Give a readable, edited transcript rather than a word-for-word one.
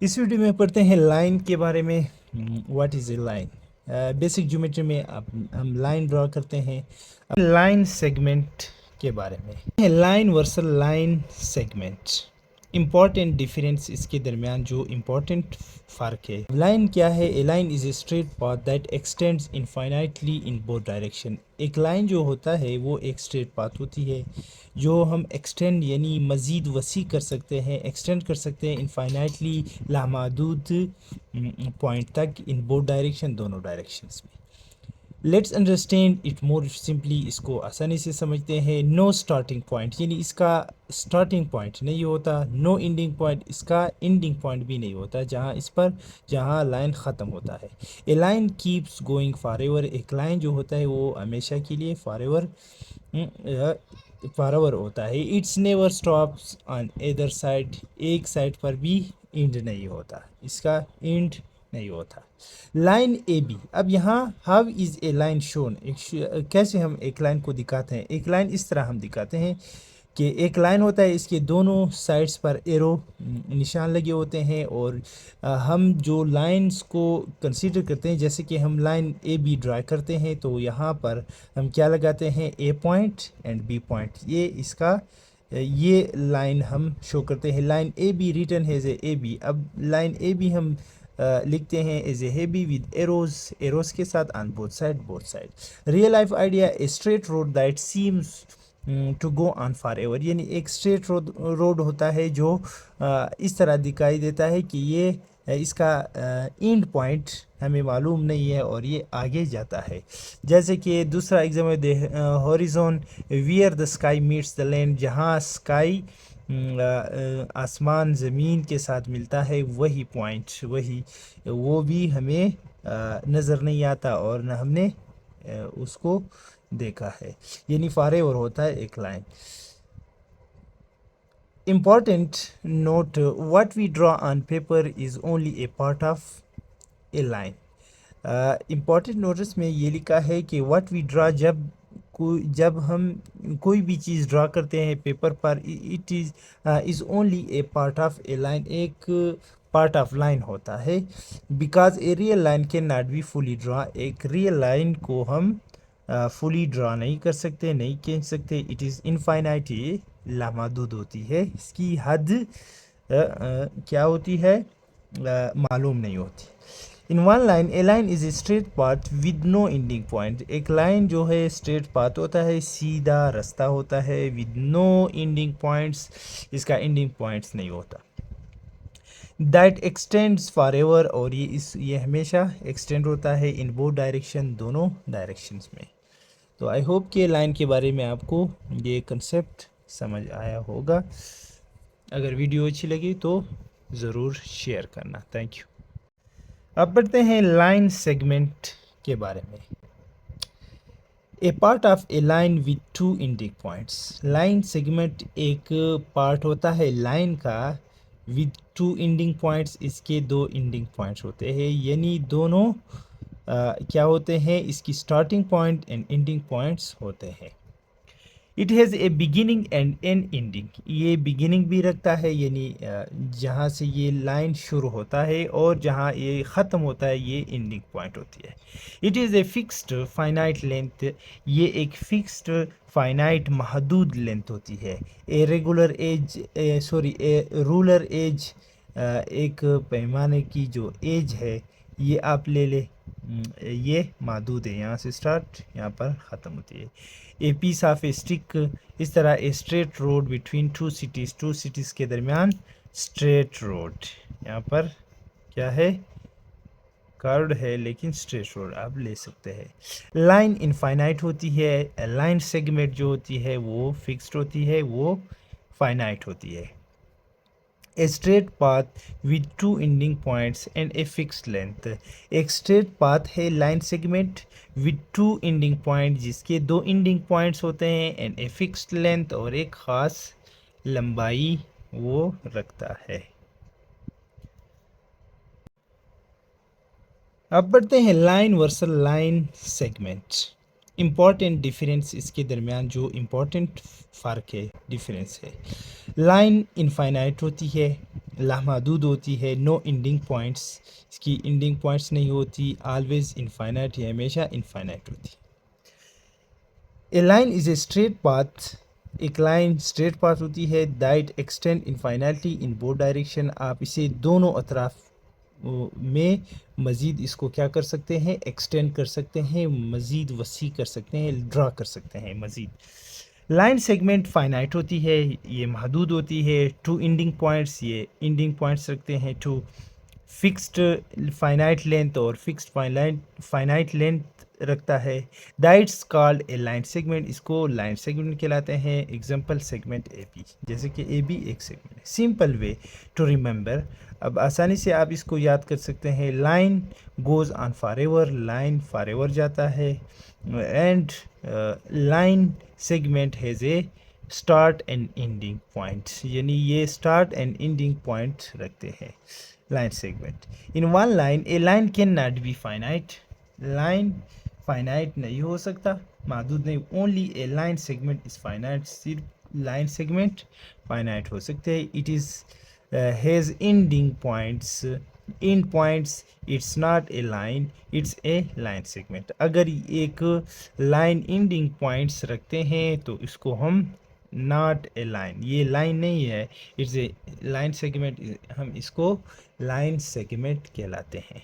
इस वीडियो में पढ़ते हैं लाइन के बारे में। What is a line. Basic geometry में अब हम लाइन ड्रॉ करते हैं। लाइन सेगमेंट के बारे में, line versus line segment, important difference, इसके दरमियान जो इम्पॉर्टेंट फ़र्क है। लाइन क्या है? A line is a straight path that extends infinitely in both direction. एक लाइन जो होता है वो एक स्ट्रेट पाथ होती है जो हम एक्सटेंड यानी मज़ीद वसी कर सकते हैं, एक्सटेंड कर सकते हैं इनफाइनाइटली लामहदूद पॉइंट तक इन बोथ डायरेक्शन, दोनों डायरेक्शंस में। Let's understand it more simply, इसको आसानी से समझते हैं। नो स्टार्टिंग पॉइंट यानी इसका स्टार्टिंग पॉइंट नहीं होता, नो एंडिंग पॉइंट, इसका एंडिंग पॉइंट भी नहीं होता जहाँ इस पर जहाँ लाइन ख़त्म होता है। A line keeps going forever, एक लाइन जो होता है वो हमेशा के लिए फॉर एवर फॉरएवर होता है। It's never stops on either side, एक साइड पर भी एंड नहीं होता, इसका एंड नहीं होता। लाइन ए बी, अब यहाँ how is a line shown, कैसे हम एक लाइन को दिखाते हैं? एक लाइन इस तरह हम दिखाते हैं कि एक लाइन होता है, इसके दोनों साइड्स पर एरो निशान लगे होते हैं और हम जो लाइंस को कंसीडर करते हैं, जैसे कि हम लाइन ए बी ड्रा करते हैं तो यहाँ पर हम क्या लगाते हैं? A point and B point, ये इसका ये लाइन हम शो करते हैं। लाइन ए बी रिटन है एज ए बी। अब लाइन ए बी हम लिखते हैं as A B with arrows, arrows के साथ on both side, both side. Real life idea, a straight road that seems to go on forever, यानी एक straight road होता है जो इस तरह दिखाई देता है कि ये इसका एंड पॉइंट हमें मालूम नहीं है और ये आगे जाता है। जैसे कि दूसरा example they, horizon wear the sky meets the land, जहाँ स्काई आसमान ज़मीन के साथ मिलता है, वही पॉइंट, वही वो भी हमें नज़र नहीं आता और न हमने उसको देखा है, यानी फॉरएवर होता है एक line. Important note, what we draw on paper is only a part of a line. Important notice में ये लिखा है कि व्हाट वी ड्रा, जब हम कोई भी चीज़ ड्रा करते हैं पेपर पर, it is only a part of a line, एक पार्ट ऑफ लाइन होता है। Because a real line can not be fully draw, एक रियल लाइन को हम फुली ड्रा नहीं कर सकते, नहीं खींच सकते। इट इज़ इनफाइनाइट, ये लामहदूद होती है, इसकी हद क्या होती है? मालूम नहीं होती। In one line, a line is a straight path with no ending point, एक लाइन जो है स्ट्रेट पाथ होता है, सीधा रास्ता होता है, विद नो एंडिंग पॉइंट्स, इसका एंडिंग पॉइंट्स नहीं होता। दैट एक्सटेंड्स फॉर एवर, और ये हमेशा एक्सटेंड होता है इन बोथ डायरेक्शन, दोनों डायरेक्शंस में। तो आई होप कि लाइन के बारे में आपको ये कंसेप्ट समझ आया होगा। अगर वीडियो अच्छी लगी तो ज़रूर शेयर करना। Thank you. अब बढ़ते हैं लाइन सेगमेंट के बारे में। A part of a line with two ending points, line segment एक पार्ट होता है लाइन का विद टू एंडिंग पॉइंट्स, इसके दो एंडिंग पॉइंट्स होते हैं, यानी दोनों क्या होते हैं? इसकी starting point and ending points होते हैं। It has a beginning and an ending, ये बिगिनिंग भी रखता है, यानी जहाँ से ये लाइन शुरू होता है और जहाँ ये ख़त्म होता है, ये एंडिंग पॉइंट होती है। It is a fixed finite length, ये एक फिक्स्ड फाइनाइट महदूद लेंथ होती है। A regular edge, sorry a ruler edge, एक पैमाने की जो एज है ये आप ले ले, ये महदूद है, यहाँ से स्टार्ट यहाँ पर ख़त्म होती है। A piece of a stick, इस तरह a straight road between two cities, two cities के दरमियान स्ट्रेट रोड, यहाँ पर क्या है? कर्व्ड है लेकिन स्ट्रेट रोड आप ले सकते हैं। लाइन इनफाइनाइट होती है, लाइन सेगमेंट जो होती है वो फिक्स्ड होती है, वो फाइनाइट होती है। ए straight path with two ending points and a fixed length, एक स्ट्रेट पाथ है line segment with two ending point, जिसके दो एंडिंग पॉइंट्स होते हैं, एंड ए फिक्स्ड लेंथ, और एक ख़ास लंबाई वो रखता है। अब बढ़ते हैं line versus line segment. Important difference, इसके दरमियान जो इम्पॉर्टेंट फ़र्क है, डिफरेंस है, लाइन इनफाइनाइट होती है, लामहदूद होती है, नो एंडिंग पॉइंट्स, इसकी एंडिंग पॉइंट्स नहीं होती, ऑलवेज इनफाइनाइट है, हमेशा इनफाइनाइट होती है। A line is a straight path, एक लाइन स्ट्रेट पाथ होती है, that extend infinitely in both direction, आप इसे दोनों अतराफ में मज़ीद इसको क्या कर सकते हैं, एक्सटेंड कर सकते हैं, मज़ीद वसी कर सकते हैं, ड्रा कर सकते हैं मज़ीद। लाइन सेगमेंट फाइनाइट होती है, ये महदूद होती है, टू एंडिंग पॉइंट्स, ये एंडिंग पॉइंट्स रखते हैं, टू फिक्स्ड फाइनाइट लेंथ और फिक्स्ड फाइनाइट लेंथ रखता है, that's called a line segment, इसको लाइन सेगमेंट कहलाते हैं। एग्जांपल सेगमेंट ए बी, जैसे कि ए बी एक सेगमेंट है। सिंपल वे टू रिमेंबर, अब आसानी से आप इसको याद कर सकते हैं, line goes on for ever, line for ever जाता है, and line segment has a start and ending point, यानी ये स्टार्ट एंड एंडिंग पॉइंट रखते हैं line segment. In one line a line can not be finite, line finite नहीं हो सकता, महदूद नहीं, only A line segment is finite, सिर्फ लाइन सेगमेंट फाइनाइट हो सकते हैं। It is has ending points, in points, it's not a line, it's a line segment. अगर एक लाइन एंडिंग पॉइंट्स रखते हैं तो इसको हम नॉट ए लाइन, ये लाइन नहीं है, इट्स ए लाइन सेगमेंट, हम इसको लाइन सेगमेंट कहलाते हैं।